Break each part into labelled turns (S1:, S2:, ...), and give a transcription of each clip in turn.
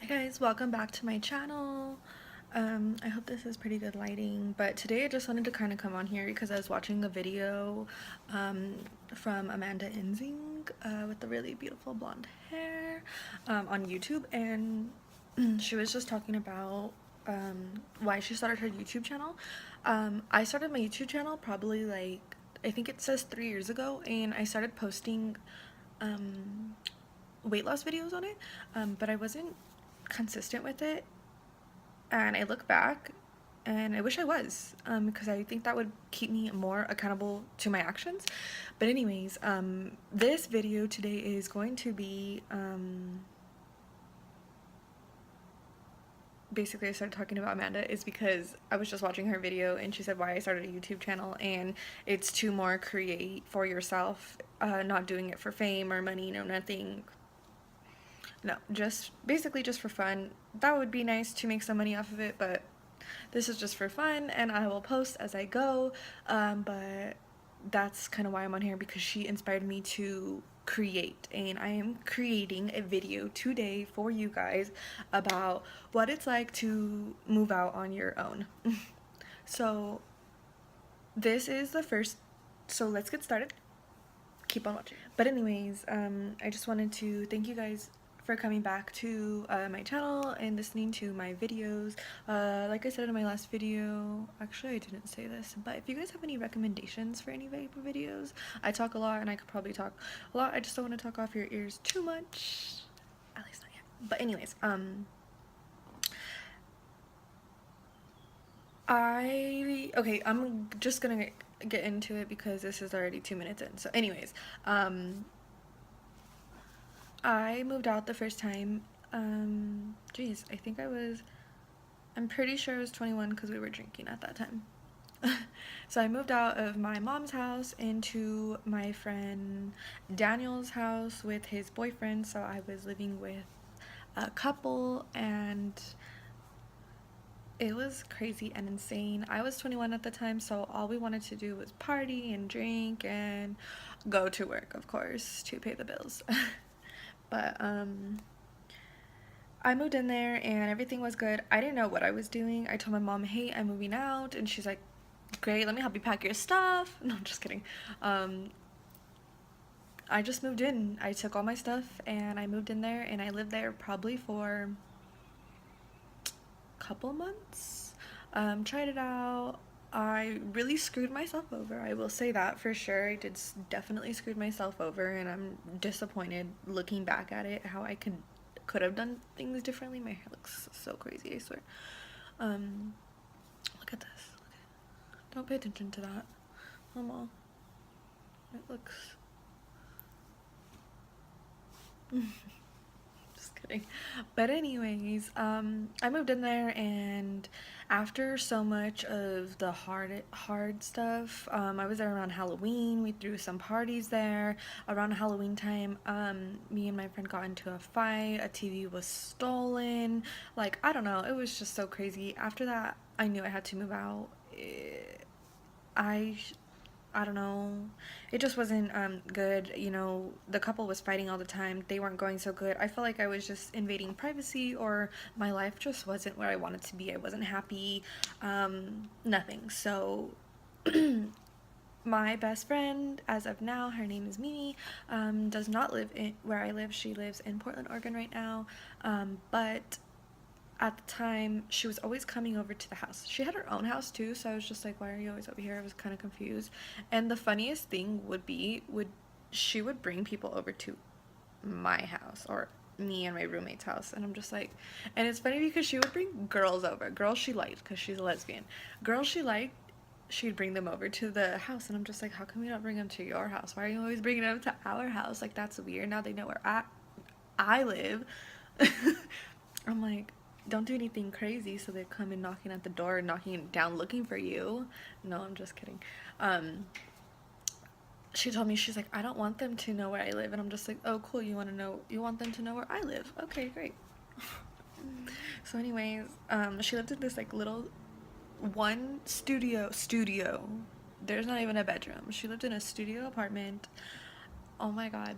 S1: Hi guys, welcome back to my channel. I hope this is pretty good lighting, but today I just wanted to kind of come on here because I was watching a video from Amanda Enzing with the really beautiful blonde hair on YouTube, and she was just talking about why she started her YouTube channel. I started my YouTube channel probably like, I think it says 3 years ago, and I started posting weight loss videos on it, but I wasn't consistent with it, and I look back and I wish I was, because I think that would keep me more accountable to my actions. But anyways, this video today is going to be basically I started talking about Amanda is because I was just watching her video and she said why I started a YouTube channel, and it's to more create for yourself, not doing it for fame or money, no, nothing. No, just basically just for fun. That would be nice to make some money off of it, but this is just for fun, and I will post as I go. But that's kind of why I'm on here, because she inspired me to create, and I am creating a video today for you guys about what it's like to move out on your own. So this is the first, so let's get started. Keep on watching. But anyways, I just wanted to thank you guys for coming back to my channel and listening to my videos. Like I said in my last video, actually I didn't say this, but if you guys have any recommendations for any type of videos, I talk a lot and I could probably talk a lot. I just don't want to talk off your ears too much, at least not yet. But anyways, okay, I'm just gonna get into it because this is already 2 minutes in. So anyways, I moved out the first time, geez, I'm pretty sure I was 21 because we were drinking at that time. So I moved out of my mom's house into my friend Daniel's house with his boyfriend, so I was living with a couple, and it was crazy and insane. I was 21 at the time, so all we wanted to do was party and drink and go to work, of course, to pay the bills. But I moved in there and everything was good. I didn't know what I was doing. I told my mom, hey, I'm moving out, and she's like, great, let me help you pack your stuff. No, I'm just kidding. I just moved in. I took all my stuff and I moved in there, and I lived there probably for a couple months. Tried it out. I really screwed myself over. I will say that for sure. I did definitely screwed myself over, and I'm disappointed looking back at it how I could have done things differently. My hair looks so crazy, I swear. Look at this. Don't pay attention to that. Mama. It looks just kidding. But anyways, I moved in there, and after so much of the hard stuff, I was there around Halloween. We threw some parties there. Around Halloween time, me and my friend got into a fight. A TV was stolen. Like, I don't know, it was just so crazy. After that, I knew I had to move out. I I don't know. It just wasn't good. You know, the couple was fighting all the time. They weren't going so good. I felt like I was just invading privacy, or my life just wasn't where I wanted to be. I wasn't happy. Nothing. So my best friend, as of now, her name is Mimi, does not live in where I live. She lives in Portland, Oregon right now. But at the time, she was always coming over to the house. She had her own house too, so I was just like, why are you always over here? I was kind of confused. And the funniest thing she would bring people over to my house, or me and my roommate's house, and I'm just like, and it's funny because she would bring girls over, girls she liked, because she's a lesbian, girls she liked, she'd bring them over to the house, and I'm just like, how come we don't bring them to your house? Why are you always bringing them to our house? Like, that's weird. Now they know where I live. I'm like, don't do anything crazy so they come in knocking at the door, knocking it down, looking for you. No, I'm just kidding. She told me, she's like, I don't want them to know where I live, and I'm just like, oh cool, you want them to know where I live? Okay, great. So anyways, she lived in this like little one studio, there's not even a bedroom. She lived in a studio apartment. Oh my god,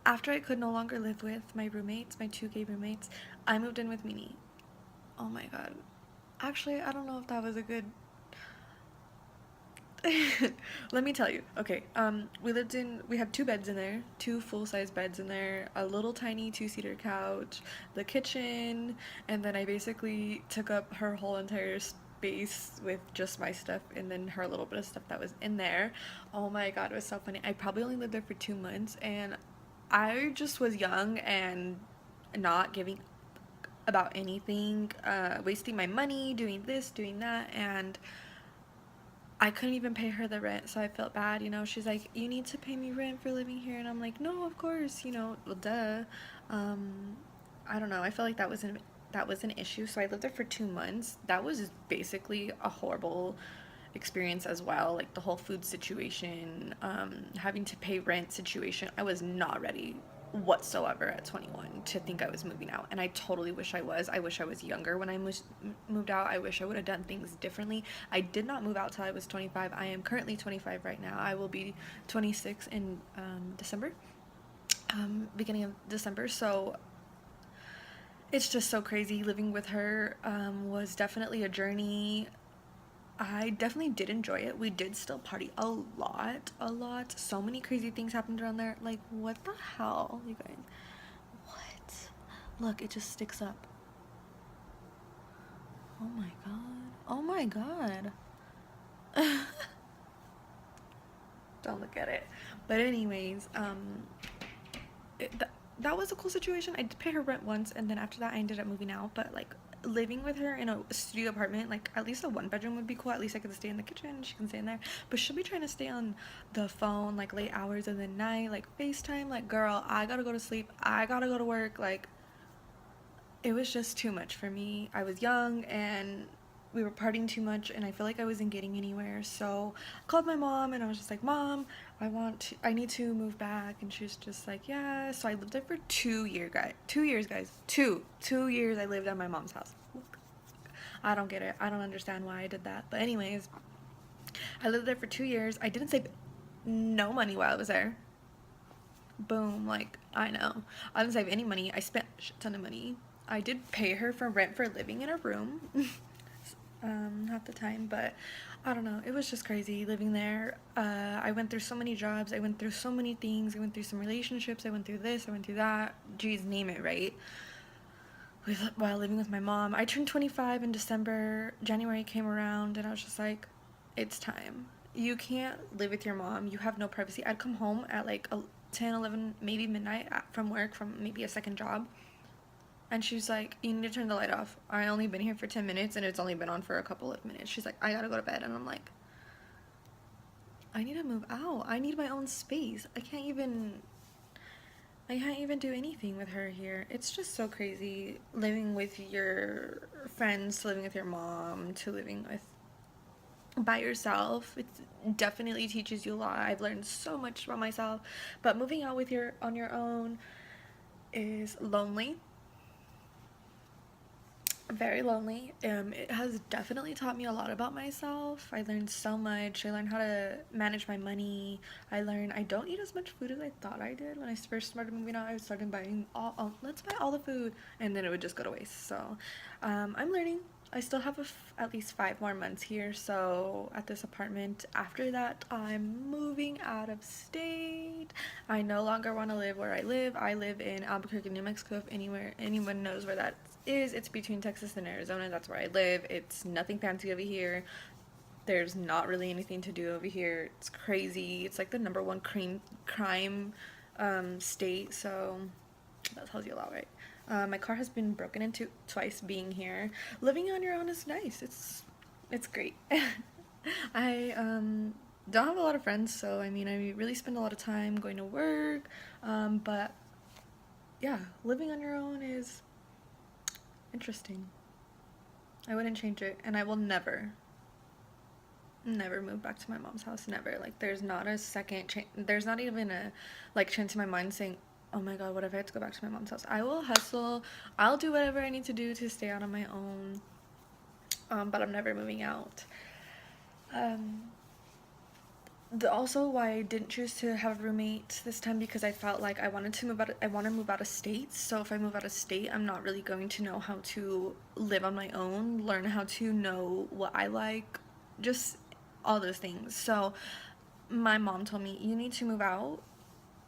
S1: after I could no longer live with my roommates, my two gay roommates, I moved in with Mimi. Oh my god. Actually, I don't know if that was a good let me tell you. Okay, we had two beds in there, two full-size beds in there, a little tiny two-seater couch, the kitchen, and then I basically took up her whole entire space with just my stuff and then her little bit of stuff that was in there. Oh my god, it was so funny. I probably only lived there for 2 months, and I just was young and not giving about anything, wasting my money, doing this, doing that, and I couldn't even pay her the rent, so I felt bad, you know. She's like, "You need to pay me rent for living here," and I'm like, "No, of course, you know, well, duh." Um, I don't know. I felt like that was an issue, so I lived there for 2 months. That was basically a horrible experience as well. Like the whole food situation, having to pay rent situation. I was not ready whatsoever at 21 to think I was moving out, and I totally wish I was. I wish I was younger when I moved out. I wish I would have done things differently. I did not move out till I was 25. I am currently 25 right now. I will be 26 in December, beginning of December. So it's just so crazy. Living with her was definitely a journey. I definitely did enjoy it. We did still party a lot, a lot. So many crazy things happened around there. Like, what the hell, you guys? What? Look, it just sticks up. Oh my god. Oh my god. Don't look at it. But anyways, that was a cool situation. I did pay her rent once, and then after that I ended up moving out. But like living with her in a studio apartment, like at least a one bedroom would be cool. At least I could stay in the kitchen, she can stay in there. But she'll be trying to stay on the phone like late hours of the night, like FaceTime. Like, girl, I gotta go to sleep, I gotta go to work. Like, it was just too much for me. I was young and we were partying too much, and I feel like I wasn't getting anywhere. So I called my mom and I was just like, "Mom, I need to move back." And she was just like, "Yeah." So I lived there for 2 years, guys. 2 years, guys. 2 years I lived at my mom's house. I don't get it. I don't understand why I did that. But anyways, I lived there for 2 years. I didn't save no money while I was there. Boom. Like, I know. I didn't save any money. I spent a shit ton of money. I did pay her for rent for living in a room. Half the time, but I don't know. It was just crazy living there. I went through so many jobs. I went through so many things. I went through some relationships. I went through this. I went through that. Geez, name it, right? While living with my mom. I turned 25 in December. January came around, and I was just like, it's time. You can't live with your mom. You have no privacy. I'd come home at like 10, 11, maybe midnight from work, from maybe a second job. And she's like, "You need to turn the light off. I only been here for 10 minutes and it's only been on for a couple of minutes." She's like, "I gotta go to bed." And I'm like, I need to move out. I need my own space. I can't even do anything with her here. It's just so crazy living with your friends, to living with your mom, to living with by yourself. It definitely teaches you a lot. I've learned so much about myself. But moving out with your on your own is lonely, very lonely. It has definitely taught me a lot about myself. I learned so much. I learned how to manage my money. I learned I don't eat as much food as I thought I did. When I first started moving out, I started buying let's buy all the food, and then it would just go to waste. So I'm learning. I still have at least 5 more months here, so at this apartment. After that, I'm moving out of state. I no longer want to live where I live. I live in Albuquerque, New Mexico. If anyone knows where that is, it's between Texas and Arizona. That's where I live. It's nothing fancy over here. There's not really anything to do over here. It's crazy. It's like the number one crime state, so that tells you a lot, right? My car has been broken into twice being here. Living on your own is nice. It's great. I don't have a lot of friends, so I mean, I really spend a lot of time going to work. But yeah, living on your own is interesting. I wouldn't change it, and I will never move back to my mom's house. Never. Like, there's not a second chance. There's not even a like chance in my mind saying, "Oh my god, what if I have to go back to my mom's house?" I will hustle. I'll do whatever I need to do to stay out on my own. But I'm never moving out. Um, Also why I didn't choose to have a roommate this time, because I felt like I wanted to move out. I want to move out of state. So if I move out of state, I'm not really going to know how to live on my own, learn how to know what I like, just all those things. So my mom told me you need to move out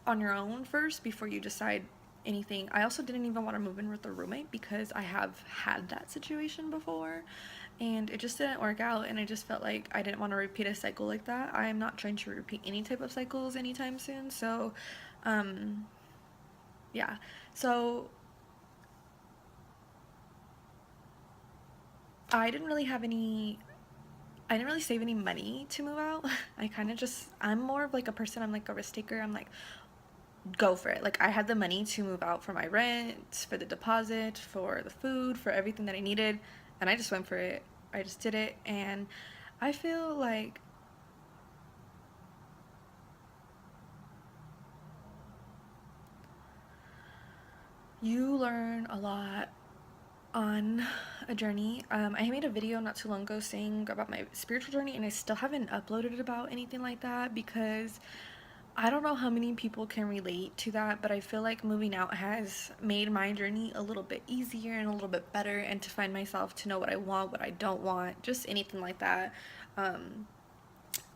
S1: on your own first before you decide anything. I also didn't even want to move in with a roommate because I have had that situation before and it just didn't work out, and I just felt like I didn't want to repeat a cycle like that. I am not trying to repeat any type of cycles anytime soon. So um yeah. So I didn't really have any I didn't really save any money to move out. I kind of just, I'm more of like a person, I'm like a risk taker. I'm like, go for it. Like I had the money to move out for my rent, for the deposit, for the food, for everything that I needed, and I just went for it. I just did it, and I feel like you learn a lot on a journey. I made a video not too long ago saying about my spiritual journey, and I still haven't uploaded about anything like that because I don't know how many people can relate to that, but I feel like moving out has made my journey a little bit easier and a little bit better, and to find myself, to know what I want, what I don't want, just anything like that. Um,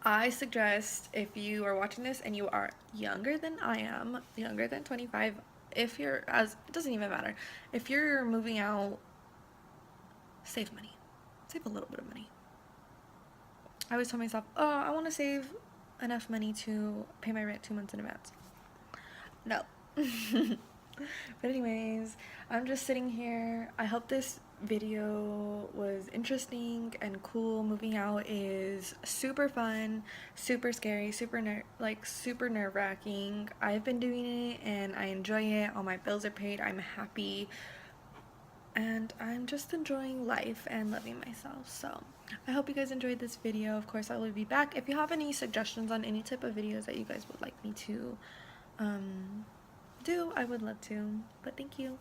S1: I suggest, if you are watching this and you are younger than I am, younger than 25, if you're, as it doesn't even matter, if you're moving out, save money. Save a little bit of money. I always tell myself, oh, I want to save enough money to pay my rent 2 months in advance. No. But anyways, I'm just sitting here. I hope this video was interesting and cool. Moving out is super fun, super scary, super nerve-wracking. I've been doing it and I enjoy it. All my bills are paid. I'm happy. And I'm just enjoying life and loving myself. So I hope you guys enjoyed this video. Of course, I will be back. If you have any suggestions on any type of videos that you guys would like me to do, I would love to. But thank you.